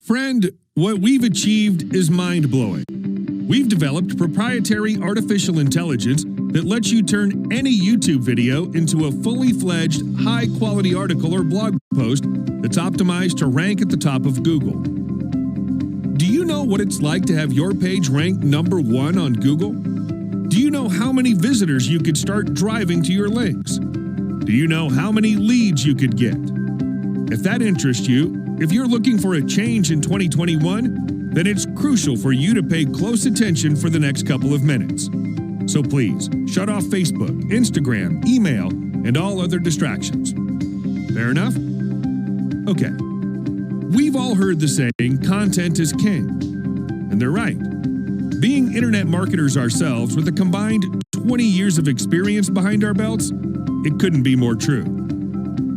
Friend, what we've achieved is mind-blowing. We've developed proprietary artificial intelligence that lets you turn any YouTube video into a fully fledged, high-quality article or blog post that's optimized to rank at the top of Google. Do you know what it's like to have your page ranked #1 on Google? Do you know how many visitors you could start driving to your links? Do you know how many leads you could get? If that interests you, if you're looking for a change in 2021, then it's crucial for you to pay close attention for the next couple of minutes. So please, shut off Facebook, Instagram, email, and all other distractions. Fair enough? Okay. We've all heard the saying, content is king. And they're right. Being internet marketers ourselves with a combined 20 years of experience behind our belts, it couldn't be more true.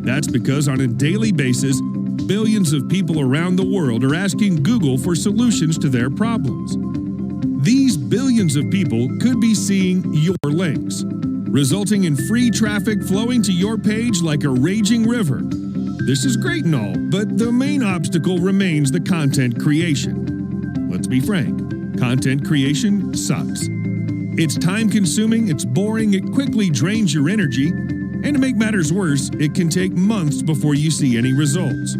That's because on a daily basis, billions of people around the world are asking Google for solutions to their problems. These billions of people could be seeing your links, resulting in free traffic flowing to your page like a raging river. This is great and all, but the main obstacle remains the content creation. Let's be frank, content creation sucks. It's time-consuming, it's boring, it quickly drains your energy, and to make matters worse, it can take months before you see any results.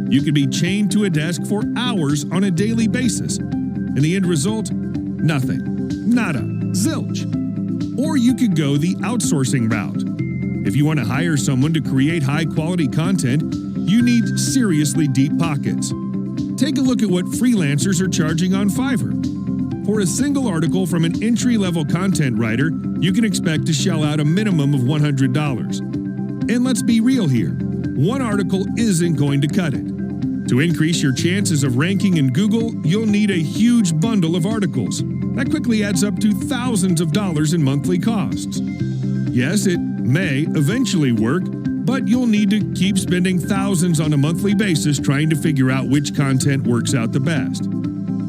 You could be chained to a desk for hours on a daily basis, and the end result? Nothing. Nada. Zilch. Or you could go the outsourcing route. If you want to hire someone to create high-quality content, you need seriously deep pockets. Take a look at what freelancers are charging on Fiverr. For a single article from an entry-level content writer, you can expect to shell out a minimum of $100. And let's be real here, one article isn't going to cut it. To increase your chances of ranking in Google, you'll need a huge bundle of articles. That quickly adds up to thousands of dollars in monthly costs. Yes, it may eventually work, but you'll need to keep spending thousands on a monthly basis trying to figure out which content works out the best.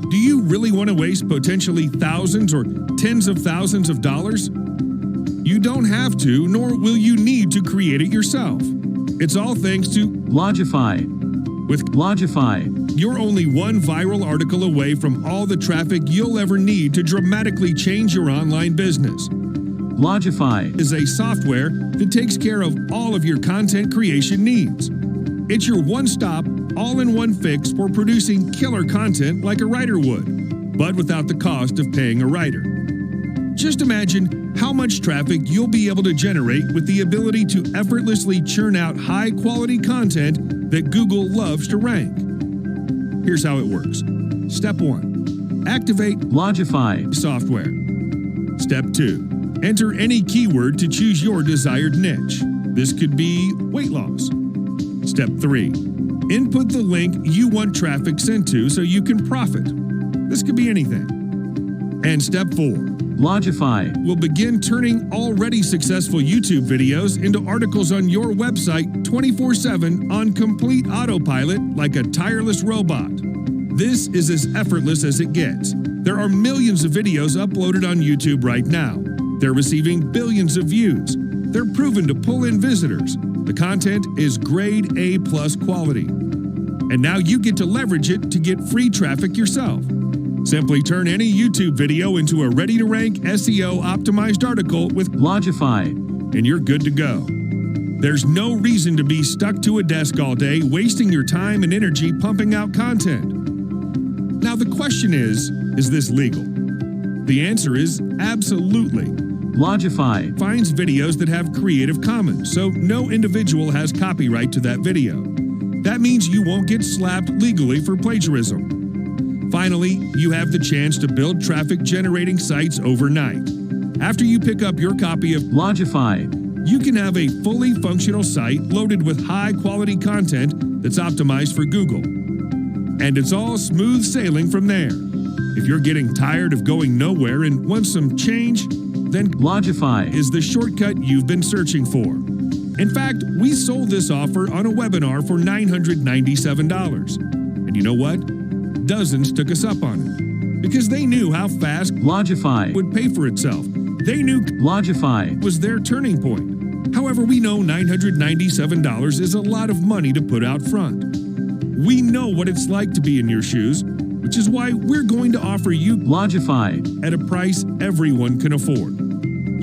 Do you really want to waste potentially thousands or tens of thousands of dollars? You don't have to, nor will you need to create it yourself. It's all thanks to Blogify. With Blogify, you're only one viral article away from all the traffic you'll ever need to dramatically change your online business. Blogify is a software that takes care of all of your content creation needs. It's your one-stop, all-in-one fix for producing killer content like a writer would, but without the cost of paying a writer. Just imagine how much traffic you'll be able to generate with the ability to effortlessly churn out high-quality content that Google loves to rank. Here's how it works. Step 1. Activate Blogify software. Step 2. Enter any keyword to choose your desired niche. This could be weight loss. Step 3. Input the link you want traffic sent to so you can profit. This could be anything. And Step 4. Blogify will begin turning already successful YouTube videos into articles on your website 24/7 on complete autopilot like a tireless robot. This is as effortless as it gets. There are millions of videos uploaded on YouTube right now. They're receiving billions of views. They're proven to pull in visitors. The content is grade A+ quality. And now you get to leverage it to get free traffic yourself. Simply turn any YouTube video into a ready-to-rank SEO-optimized article with Blogify, and you're good to go. There's no reason to be stuck to a desk all day, wasting your time and energy pumping out content. Now the question is this legal? The answer is absolutely. Blogify finds videos that have Creative Commons, so no individual has copyright to that video. That means you won't get slapped legally for plagiarism. Finally, you have the chance to build traffic-generating sites overnight. After you pick up your copy of Blogify, you can have a fully functional site loaded with high-quality content that's optimized for Google. And it's all smooth sailing from there. If you're getting tired of going nowhere and want some change, then Blogify is the shortcut you've been searching for. In fact, we sold this offer on a webinar for $997. And you know what? Dozens took us up on it because they knew how fast Blogify would pay for itself. They knew Blogify was their turning point. However, we know $997 is a lot of money to put out front. We know what it's like to be in your shoes, which is why we're going to offer you Blogify. at a price everyone can afford.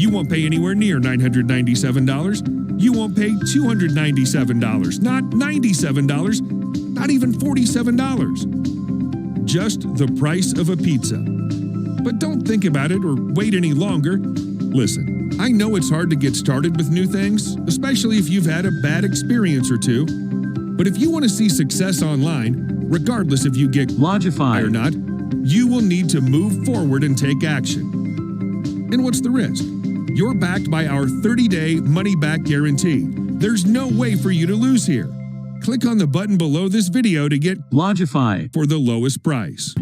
You won't pay anywhere near $997. You won't pay $297, not $97, not even $47. Just the price of a pizza. But don't think about it or wait any longer. Listen, I know it's hard to get started with new things, especially if you've had a bad experience or two. But if you want to see success online, regardless if you get Blogify or not, you will need to move forward and take action. And what's the risk? You're backed by our 30-day money-back guarantee. There's no way for you to lose here. Click on the button below this video to get Blogify. for the lowest price.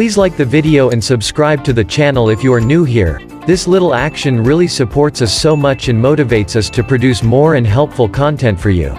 Please like the video and subscribe to the channel if you are new here. This little action really supports us so much and motivates us to produce more and helpful content for you.